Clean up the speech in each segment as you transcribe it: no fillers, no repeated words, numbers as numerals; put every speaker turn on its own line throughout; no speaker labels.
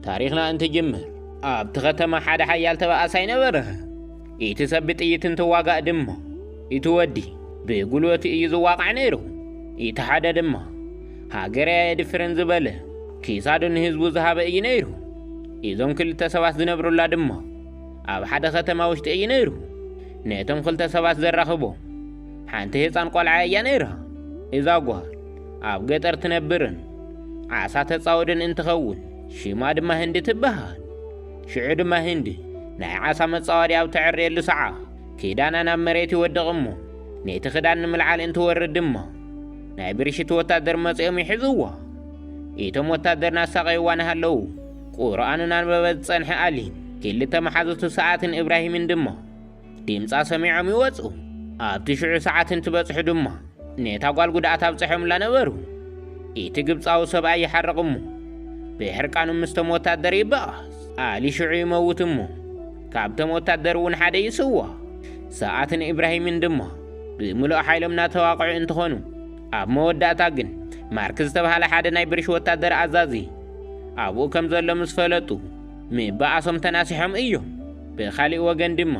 ታሪኽና እንትጅምር ኣብቲ ከተማ ሓደ ሓያል ተባእሳይ ነበረ እቲ ሰብ ብጥይት እንትዋጋእ ድማ እቲ ወዲ ብጉልበቱ እዩ ዝዋቃዕ ነይሩ እቲ ሓደ ድማ ሃገረይ የድፍርን ዝበለ ኪሳዱ ንህዝቡ ዝሃበ እዩ ነይሩ እዞም ክልተ ሰባት ዝነብሩላ ድማ ኣብ ሓደ ከተማ ውሽጢ እዩ ነይሩ ነቶም ክልተ ሰባት ዘራኽቦም ሓንቲ ህፃን ቆልዓ እያ ነይራ እዛ ጓል ኣብ ገጠር ትነብርን ዓሳ ተፃውድን እንትኸውን ሽማ ድማ ህንዲ ትበሃል ሽዑ ድማ ህንዲ ናይ ዓሳ መፃወዲ ኣብ ትዕርየሉ ሰዓ ኪዳና ናብ መሬት ይወድቕ እሞ ነቲ ክዳን ንምልዓል እንትወርድ ድማ ናይ ብርሽት ወታደር መፂኦም ይሕዝዋ እቶም ወታደር ናሳቀይዋ ናሃለዉ ቁርኣን ናንበበት ፀንሐ ኣሊን ክልተ መሓዙቱ ሰዓትን ኢብራሂምን ድማ ድምፃ ሰሚዖም ይወፁ ኣብቲ ሽዑ ሰዓት እንትበፅሑ ድማ ነታ ጓል ጉድኣት ኣብፅሖምላ ነበሩ እቲ ግብፃዊ ሰብኣይ ይሓርቕ እሞ ብሕርቃኑ ምስቶም ወታደር ይበኣስ ኣሊ ሽዑ ይመውት እሞ ካብቶም ወታደር እውን ሓደ ይስዋ ሰዓትን ኢብራሂምን ድማ ብምሉእ ሓይሎም እናተዋቅዑ እንትኾኑ ኣብ መወዳእታ ግን ማርክ ዝተባሃለ ሓደ ናይ ብርሽ ወታደር ኣዛዚ ኣብኡ ከም ዘሎ ምስ ፈለጡ ምባኣሶም ተናሲሖም እዮም ብኻሊእ ወገን ድማ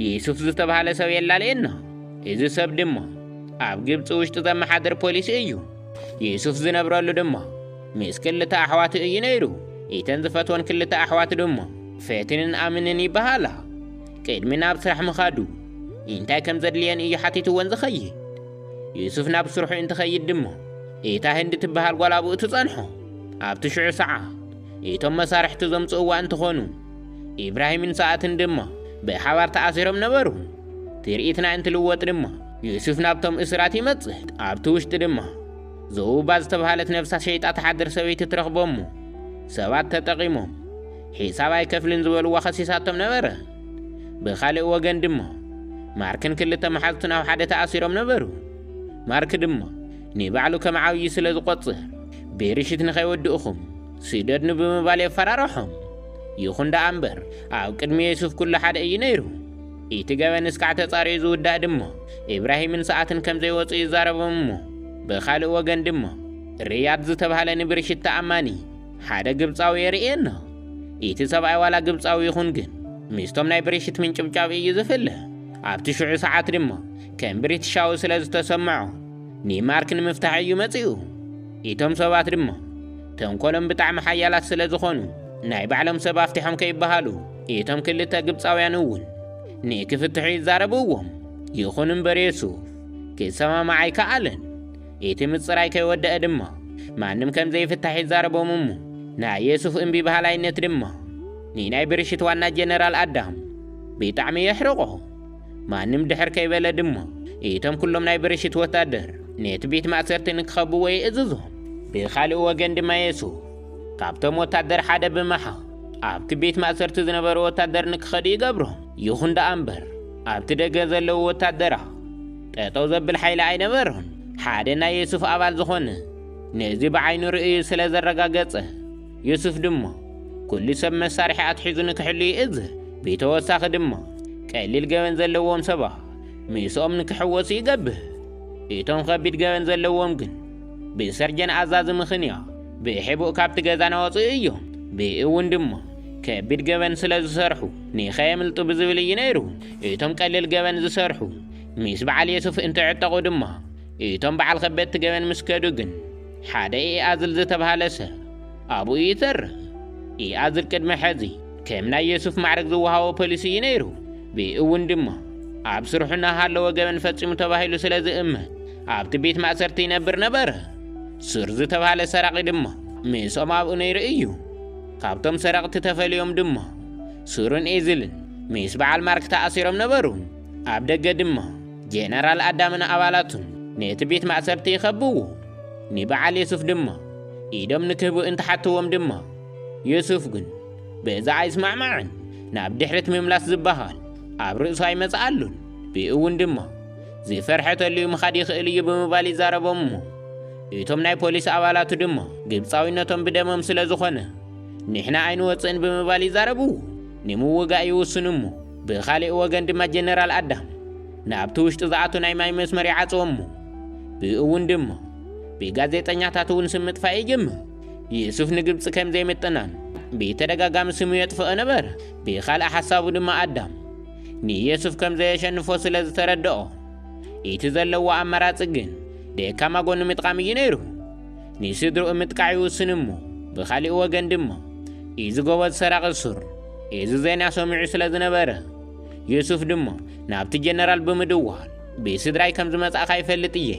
ዩሱፍ ዝተባሃለ ሰብ የላልየና እዚ ሰብ ድማ ኣብ ግብፂ ውሽጢ ዘመሓድር ፖሊስ እዩ ዩሱፍ ዝነብረሉ ድማ ምስ ክልተ ኣሕዋት እዩ ነይሩ እተን ዝፈትወን ክልተ ኣሕዋት ድማ ፈትንን ኣምንን ይበሃላ ቅድሚ ናብ ስራሕ ምኻዱ እንታይ ከም ዘድልየን እዩ ሓቲትወን ዝኸይድ ዩሱፍ ናብ ስርሑ እንትኸይድ ድማ እታ ህንዲ ትበሃል ጓል ኣብኡ ትፀንሖ ኣብቲ ሽዑ ሰዓት እቶም መሳርሕቲ ዘምፅእዋ እንትኾኑ ኢብራሂምን ሰዓትን ድማ ብሓባር ተኣሲሮም ነበሩ ትርኢትና እንትልወጥ ድማ ዩሱፍ ናብቶም እስራት ይመጽእ ኣብቲ ውሽጢ ድማ ዘውባ ዝተባሃለት ነፍሳት ሸይጣ ተሓድር ሰበይቲ ትረኽቦሙ ሰባት ተጠቒሞም ሒሳብ ኣይከፍልን ዝበልዋ ኸሲሳቶም ነበረ ብኻሊእ ወገን ድማ ማርክን ክልተ መሓዙትን ኣብ ሓደ ተኣሲሮም ነበሩ ማርክ ድማ ንባዕሉ ከም ዓብዪ ስለ ዝቖፅር ብርሽት ንኸይወድእኹም ስደድኒ ብምባል የፈራርሖም ይኹን ደኣ እምበር ኣብ ቅድሚ ዩሱፍ ኩሉ ሓደ እዩ ነይሩ እቲ ገበን እስካዕ ተጻሪዩ ዝውዳእ ድማ ኢብራሂምን ሰዓትን ከም ዘይወፁ ይዛረቦም እሞ ብኻሊእ ወገን ድማ ርያድ ዝተባሃለ ንብርሽት ተኣማኒ ሓደ ግብፃዊ የርእየና እቲ ሰብኣይ ዋላ ግብፃዊ ይኹን ግን ሚስቶም ናይ ብርሽት ምንጭብጫብ እዩ ዝፍልህ ኣብቲ ሽዑ ሰዓት ድማ ከም ብሪትሻዊ ስለ ዝተሰምዖ ንማርክ ንምፍታሕ እዩ መፂኡ እቶም ሰባት ድማ ተንኮሎም ብጣዕሚ ሓያላት ስለ ዝኾኑ ናይ ባዕሎም ሰብ ኣፍቲሖም ከይበሃሉ እቶም ክልተ ግብፃውያን እውን ንክፍትሑ ይዛረብዎም ይኹን እምበር ዩሱፍ ክሰማማዕ ኣይከኣለን እቲ ምፅራይ ከይወደአ ድማ ማንም ከም ዘይፍታሕ ይዛረቦም እሞ ናይ ዩሱፍ እምቢ ባህላይነት ድማ ንናይ ብርሽት ዋና ጀነራል ኣዳም ብጣዕሚ የሕርቆ ማንም ድሕር ከይበለ ድማ እቶም ኩሎም ናይ ብርሽት ወታደር ነቲ ቤት ማእሰርቲ ንክኸብዎ ይእዝዞም ብኻሊእ ወገን ድማ ዩሱፍ ካብቶም ወታደር ሓደ ብመሓ ኣብቲ ቤት ማእሰርቲ ዝነበሩ ወታደር ንክኸዱ ይገብሮም ይኹን ደኣ እምበር ኣብቲ ደገ ዘለዉ ወታደራ ጠጠው ዘብል ሓይሊ ኣይነበሮን ሓደ ናይ ዩሱፍ ኣባል ዝኾነ ነዚ ብዓይኑ ርእዩ ስለ ዘረጋገፀ ዩሱፍ ድማ ኩሉ ሰብ መሳርሒ ኣትሒዙ ንክሕሉ ይእዝዝ ብተወሳኺ ድማ ቀሊል ገበን ዘለዎም ሰባት ምስኦም ንክሕወሱ ይገብር እቶም ከቢድ ገበን ዘለዎም ግን ብሰርጀን ኣዛዚ ምኽንያት ብሕቡእ ካብቲ ገዛ ናወፁ እዮም ብእውን ድማ ከቢድ ገበን ስለ ዝሰርሑ ንኸየምልጡ ብዝብል እዩ ነይሩ እቶም ቀሊል ገበን ዝሰርሑ ምስ በዓል ዩሱፍ እንትዕጠቑ ድማ እቶም በዓል ከበድቲ ገበን ምስ ከዱ ግን ሓደ ኢኣዝል ዝተባሃለ ሰብ ኣብኡ ይሰርሕ ኢኣዝል ቅድሚ ሕዚ ከም ናይ ዩሱፍ ማዕርግ ዝወሃቦ ፖሊስ እዩ ነይሩ ብእውን ድማ ኣብ ስርሑ እናሃለወ ገበን ፈፂሙ ተባሂሉ ስለ ዝእመን ኣብቲ ቤት ማእሰርቲ ይነብር ነበረ ሱር ዝተባሃለ ሰራቂ ድማ ምስኦም ኣብኡ ነይሩ እዩ ካብቶም ሰረቕቲ ተፈልዮም ድማ ሱርን ኤዝልን ምስ በዓል ማርክ ተኣሲሮም ነበሩ ኣብ ደገ ድማ ጀነራል ኣዳምን ኣባላቱን ነቲ ቤት ማእሰርቲ ይኸብዎ ንበዓል ዩሱፍ ድማ ኢዶም ንክህቡ እንትሓትዎም ድማ ዩሱፍ ግን በዛ ኣይስማዕማዕን ናብ ድሕሪት ምምላስ ዝበሃል ኣብ ርእሱ ኣይመፅኣሉን ብእውን ድማ ዝፈርሐተሉ ምኻድ ይኽእል እዩ ብምባል ይዛረቦም እሞ እቶም ናይ ፖሊስ ኣባላቱ ድማ ግብፃዊነቶም ብደሞም ስለ ዝኾነ ንሕና ኣይንወፅእን ብምባል ይዛረብዎ ንምውጋእ ይውስኑ እሞ ብኻሊእ ወገን ድማ ጀነራል ኣዳም ናብቲ ውሽጢ ዝኣቱ ናይ ማይ መስመር ይዓፅዎ እሞ ብእውን ድማ ብጋዜጠኛታት እውን ስም ምጥፋእ ይጅምር ዩሱፍ ንግብፂ ከም ዘይምጥናን بيتدغاغام سمو يطفئ نبر بخلق حسابو دما آدم ني يوسف كم زي يشنفو سلز تردقو إيتي زلو أمراض ግን ደካማ ጎኑ ምጥቃሚ ነይሩ ንስድሩ ምጥቃዩ ስንሙ በኻሊእ ወገን ድማ እዚ ጎበዝ ሰራቅ ሱር እዚ ዜና ሰሚዑ ስለ ዝነበረ ዩሱፍ ድማ ናብቲ ጀነራል ብምድዋል በስድራይ ከም ዝመጻእ ይፈልጥ እየ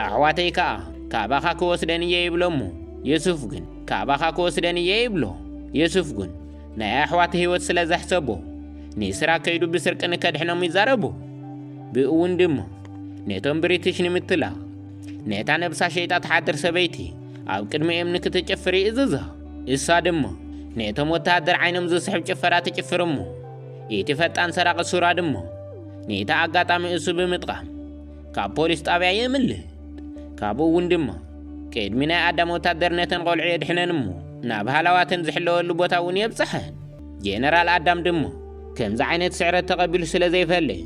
ኣሕዋተይ ከዓ ካባኻ ክወስደን እየ ይብሎሙ ዩሱፍ ግን ካባኻ ክወስደን እየ ይብሎ ዩሱፍ ግን ናይ ኣሕዋት ህይወት ስለ ዘሕሰቦ ንስራ ከይዱ ብስርቅን ከድሕኖም ይዛረቡ ብእውን ድማ ነቶም ብሪቲሽ ንምትላ ነታ ነብሳ ሸይጣት ሓድር ሰበይቲ ኣብ ቅድሚ እምኒ ክትጨፍሪ እዝዛ እሳ ድማ ነቶም ወታደር ዓይኖም ዝስሕብ ጭፈራ ትጭፍርሞ እቲ ፈጣን ሰራቅ ሱራ ድማ ነታ ኣጋጣሚ እሱ ብምጥቃም ካብ ፖሊስ ጣብያ የምልህ ካብኡ እውን ድማ ቅድሚ ናይ ኣዳም ወታደር ነተን ቆልዑ የድሕነንሞ ናብ ሃላዋትን ዝሕለወሉ ቦታ እውን የብፅሐን ጀነራል ኣዳም ድማ ከምዚ ዓይነት ስዕረት ተቐቢሉ ስለ ዘይፈልጥ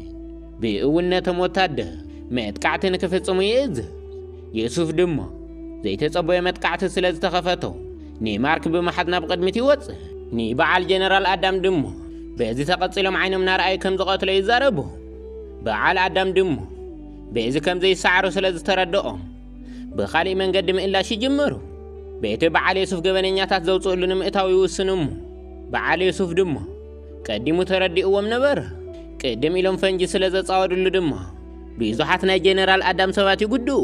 ብእውን ነቶም ወታደር መጥቃዕትን ክፍጽሙ ይእዝዝ ዩሱፍ ድማ ዘይተጸበየ መጥቃዕቲ ስለ ዝተኸፈቶ ኒማርክ ብመሓዝና ብቅድሚት ይወፅእ ንበዓል ጀነራል ኣዳም ድማ በዚ ተቐፂሎም ዓይኖም ናርኣዩ ከም ዝቐትሎ ይዛረቡ በዓል ኣዳም ድማ በዚ ከም ዘይሰዓሩ ስለ ዝተረድኦም ብኻሊእ መንገዲ ምእላሽ ይጅምሩ ቤተ በዓል ዩሱፍ ገበነኛታት ዘውፅኡሉ ንምእታው ይውስንሙ በዓል ዩሱፍ ድማ ቀዲሙ ተረዲእዎም ነበረ ቅድም ኢሎም ፈንጂ ስለ ዘጻወድሉ ድማ ብዙሓት ናይ ጀነራል ኣዳም ሰባት ይጉድኡ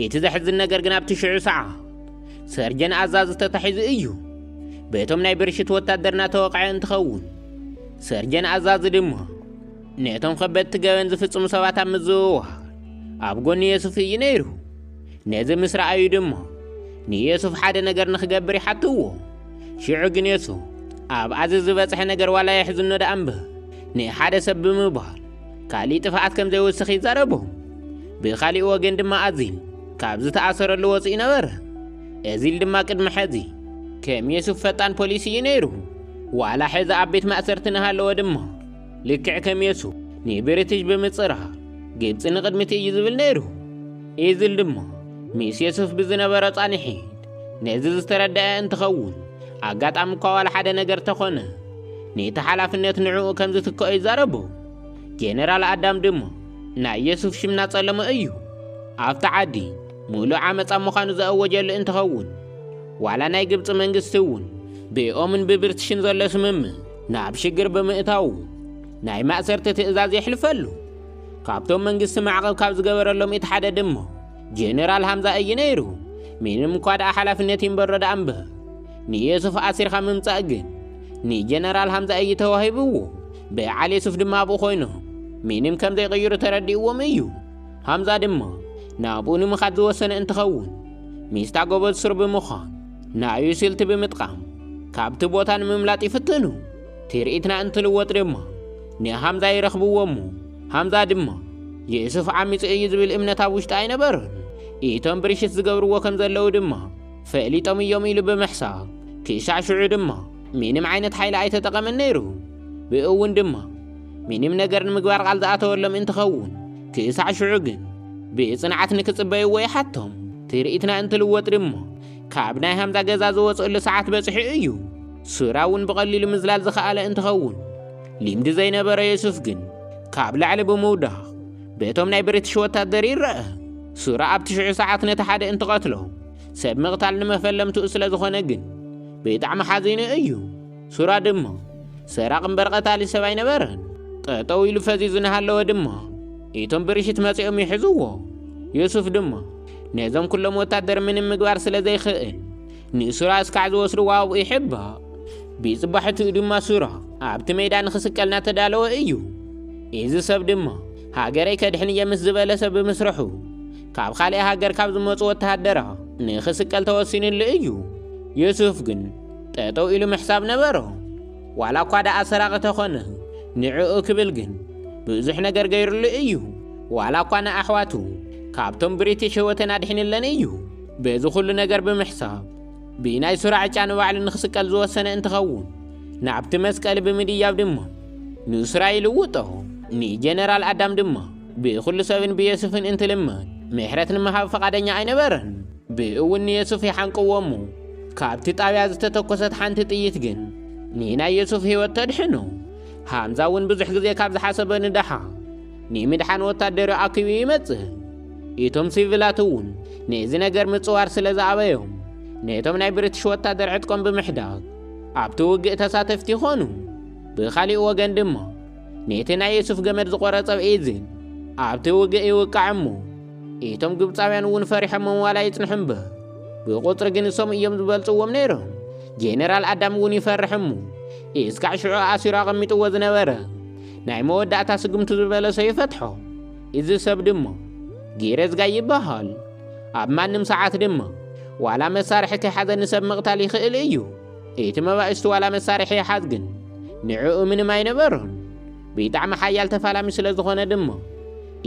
እቲ ዘሕዝን ነገር ግን ኣብቲ ሽዑ ሰዓት ሰርጀን ኣዛዝ ተታሒዙ እዩ ቤቶም ናይ ብርሽት ወታደርና ተወቃዒ እንትኸውን ሰርጀን ኣዛዝ ድማ ነቶም ከበድቲ ገበን ዝፍጽሙ ሰባት ኣብ ምዝውዋር ኣብ ጎኒ ዩሱፍ እዩ ነይሩ ነዚ ምስ ረኣዩ ድማ ንዩሱፍ ሓደ ነገር ንክገብር ይሓትዎ ሽዑ ግን ዩሱፍ ኣብ ኣዚ ዝበፅሐ ነገር ዋላ የሕዝኖ ዳ እምበር ንሓደ ሰብ ብምባል ካሊእ ጥፍኣት ከም ዘይወስኽ ይዛረቦም ብኻሊእ ወገን ድማ ኣዚል ካብ ዝተኣሰረሉ ወፂኡ ነበረ እዚል ድማ ቅድሚ ሕዚ ከም ዩሱፍ ፈጣን ፖሊስ እዩ ነይሩ ዋላ ሕዚ ኣብ ቤት ማእሰርቲ ንሃለዎ ድማ ልክዕ ከም ዩሱፍ ንብሪቲሽ ብምፅራህ ግብፂ ንቅድሚት እዩ ዝብል ነይሩ እዚል ድማ ሚስ ዩሱፍ ብዝነበረ ጻኒሒት ነዚ ዝተረድአ እንትኸውን ኣጋጣሚ እኳ ዋላ ሓደ ነገር ተኾነ ነቲ ሓላፍነት ንዕኡ ከም ዝትክኦ ይዛረቡ ጀነራል ኣዳም ድማ ናይ ዩሱፍ ሽምና ጸለመ እዩ ኣብቲ ዓዲ ሙሉእ ዓመፃ ምዃኑ ዘእወጀሉ እንትኸውን ዋላ ናይ ግብፂ መንግስቲ እውን ብኦምን ብብርትሽን ዘሎ ስምምዕ ናብ ሽግር ብምእታው ናይ ማእሰርቲ ትእዛዝ የሕልፈሉ ካብቶም መንግስቲ ማዕቐብ ካብ ዝገበረሎም እቲ ሓደ ድማ ጀነራል ሃምዛ እዩ ነይሩ ምንም እኳ ደኣ ሓላፍነት ይንበሮ ዳ እምበር ንዩሱፍ ኣሲርካ ምምፃእ ግን ንጀነራል ሃምዛ እዩ ተዋሂብዎ በዓል ዩሱፍ ድማ ኣብኡ ኮይኑ ምንም ከም ዘይቀይሩ ተረዲእዎም እዩ ሃምዛ ድማ ናብኡ ንምኻድ ዝወሰነ እንትኸውን ሚስታ ጎበዝ ሱር ብምዃን ናዩ ስልቲ ብምጥቃም ካብቲ ቦታ ንምምላጥ ይፍትኑ ትርኢትና እንትልወጥ ድማ ንሃምዛ ይረኽብዎሙ ሃምዛ ድማ ዩሱፍ ዓሚፁ እዩ ዝብል እምነት ኣብ ውሽጢ ኣይነበረን እቶም ብርሽት ዝገብርዎ ከም ዘለዉ ድማ ፈሊጦም እዮም ኢሉ ብምሕሳብ ክሳዕ ሽዑ ድማ ምንም ዓይነት ሓይሊ ኣይተጠቐመን ነይሩ ብእውን ድማ ምንም ነገር ንምግባር ቃል ዝኣተወሎም እንትኸውን ክሳዕ ሽዑ ግን ብጽንዓት ንክጽበይዎ ይሓቶም ትርኢትና እንትልወጥ ድማ ካብ ናይ ሃምዛ ገዛ ዝወፅኡሉ ሰዓት በፅሒ እዩ ሱራ እውን ብቐሊሉ ምዝላል ዝኸኣለ እንትኸውን ልምዲ ዘይነበረ ዩሱፍ ግን ካብ ላዕሊ ብምውዳቕ ቤቶም ናይ ብሪቲሽ ወታደር ይረአ ሱራ ኣብቲ ሽዑ ሰዓት ነቲ ሓደ እንትቐትሎ ሰብ ምቕታል ንመፈለምትኡ ስለ ዝኾነ ግን ብጣዕሚ ሓዚኑ እዩ ሱራ ድማ ሰራቕ እምበር ቀታሊ ሰብ ኣይነበረን ጠጠው ኢሉ ፈዚዙ ንሃለወ ድማ እቶም ብርሽት መፂኦም ይሕዝዎ ዩሱፍ ድማ ነዞም ኩሎም ወታደር ምንም ምግባር ስለ ዘይኽእል ንሱራ እስካዕ ዝወስድዎ ኣብኡ ይሕባእ ብፅባሕትኡ ድማ ሱራ ኣብቲ ሜዳ ንክስቀል እናተዳለወ እዩ እዚ ሰብ ድማ ሃገረይ ከድሕን እየ ምስ ዝበለ ሰብ ብምስርሑ ካብ ካልእ ሃገር ካብ ዝመፁ ወታደራት ንክስቀል ተወሲኑሉ እዩ ዩሱፍ ግን ጠጠው ኢሉ ምሕሳብ ነበሮ ዋላ እኳ ደኣ ሰራቂ ተኾነ ንዕኡ ክብል ግን ብዙሕ ነገር ገይሩሉ እዩ ዋላ እኳ ንኣሕዋቱ ካብቶም ብሪቲሽ ህይወተን ኣድሒንለን እዩ በዚ ኩሉ ነገር ብምሕሳብ ብናይ ሱራ ዕጫ ንባዕሉ ንክስቀል ዝወሰነ እንትኸውን ናብቲ መስቀሊ ብምድያብ ድማ ንሱራ ይልውጦ ንጀነራል ኣዳም ድማ ብኩሉ ሰብን ብዩሱፍን እንትልመን ምሕረት ንምሃብ ፈቃደኛ ኣይነበረን ብእውን ዩሱፍ ይሓንቅዎሙ ካብቲ ጣብያ ዝተተኮሰት ሓንቲ ጥይት ግን ንናይ ዮሴፍ ህይወት ተድሕኑ ሃምዛ እውን ብዙሕ ግዜ ካብ ዝሓሰበ ንደሓ ንምድሓን ወታደር ኣኪቡ ይመጽእ እቶም ሲቪላት እውን ነዚ ነገር ምጽዋር ስለ ዝኣበዮም ነቶም ናይ ብሪቲሽ ወታደር ዕጥቆም ብምሕዳግ ኣብቲ ውግእ ተሳተፍቲ ይኾኑ ብኻሊእ ወገን ድማ ነቲ ናይ ዮሴፍ ገመድ ዝቆረጸ ብኤዝን ኣብቲ ውግእ ይውቃዕ እሞ እቶም ግብፃውያን እውን ፈሪሖም ዋላ ይጽንሑ እምበር ብቁፅሪ ግን እሶም እዮም ዝበልጽዎም ነይሮም ጄነራል ኣዳም እውን ይፈርሕ እሞ እስካዕ ሽዑ ኣሲሩ ኣቐሚጥዎ ዝነበረ ናይ መወዳእታ ስግምቱ ዝበለ ሰው ይፈትሖ እዚ ሰብ ድማ ጌረዝጋ ይበሃል ኣብ ማንም ሰዓት ድማ ዋላ መሳርሒ ከይሓዘ ንሰብ ምቕታል ይኽእል እዩ እቲ መባእስቲ ዋላ መሳርሒ ይሓዝ ግን ንዕኡ ምንም ኣይነበሮን ብጣዕሚ ሓያል ተፋላሚ ስለ ዝኾነ ድማ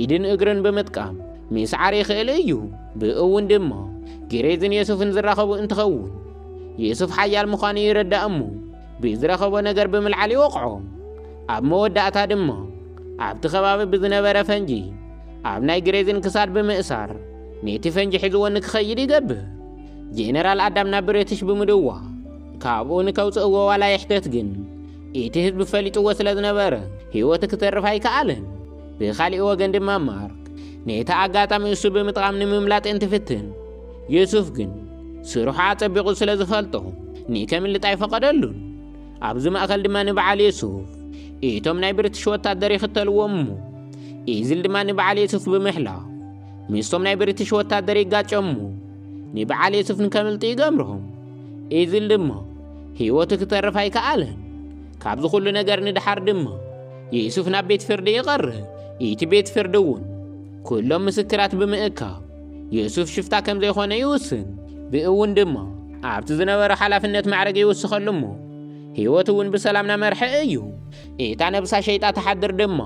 ኢድን እግርን ብምጥቃም ሚስዓር ይኽእል እዩ ብእውን ድማ ጌሬዝን ዮሴፍን ዝራኸቡ እንትኸውን ዮሴፍ ሓያል ምዃኑ ይረዳእ እሞ ብዝረኸቦ ነገር ብምልዓል ይወቕዖ ኣብ መወዳእታ ድማ ኣብቲ ከባቢ ብዝነበረ ፈንጂ ኣብ ናይ ጌሬዝን ክሳድ ብምእሳር ነቲ ፈንጂ ሒዝዎ ንክኸይድ ይገብር ጄነራል ኣዳም ናብ ብሪቲሽ ብምድዋ ካብኡ ንከውፅእዎ ዋላ ይሕተት ግን እቲ ህዝቢ ፈሊጥዎ ስለ ዝነበረ ህይወቱ ክትተርፍ ኣይከኣለን ብኻሊእ ወገን ድማ ማርክ ነቲ ኣጋጣሚ እሱ ብምጥቃም ንምምላጥ እንትፍትን ዮሴፍ ግን ስርሑ ኣፀቢቑ ስለ ዝፈልጦ ንከምልጥ ኣይፈቐደሉን ኣብዚ ማእኸል ድማ ንበዓል ዮሴፍ እቶም ናይ ብሪቲሽ ወታደር ይኽተልዎ እሞ ኤዝል ድማ ንበዓል ዮሴፍ ብምሕላፍ ምስቶም ናይ ብሪቲሽ ወታደር ይጋጨ እሞ ንበዓል ዮሴፍ ንከምልጥ ይገምሮም ኤዝል ድማ ህይወቱ ክትተርፍ ኣይከኣለን ካብዚ ኩሉ ነገር ንድሓር ድማ ዮሴፍ ናብ ቤት ፍርዲ ይቐርብ እቲ ቤት ፍርዲ እውን ኩሎም ምስክራት ብምእካብ ዮሴፍ ሽፍታ ከም ዘይኾነ ይውስን ብእውን ድማ ኣብቲ ዝነበረ ሓላፍነት ማዕረግ ይውስኸሉ እሞ ህይወቱ እውን ብሰላም ናመርሐ እዩ እታ ነብሳ ሸይጣ ተሓድር ድማ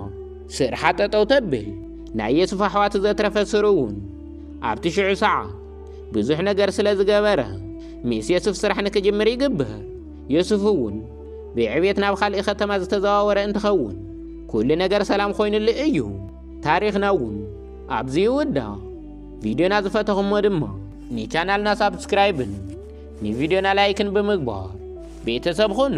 ስርሓ ጠጠው ተብል ናይ ዮሴፍ ኣሕዋት ዘትረፈ ስሩ እውን ኣብቲ ሽዑ ሰዓት ብዙሕ ነገር ስለ ዝገበረ ምስ ዮሴፍ ስራሕ ንክጅምር ይግበር ዮሴፍ እውን ብዕብየት ናብ ካልእ ከተማ ዝተዘዋወረ እንትኸውን ኩሉ ነገር ሰላም ኮይኑሉ እዩ ታሪኽና እውን ኣብዚ ይውዳእ ቪድዮና ዝፈተኹሞ ድማ ንቻናልና ሳብስክራይብን ንቪድዮና ላይክን ብምግባር ቤተሰብ ኹኑ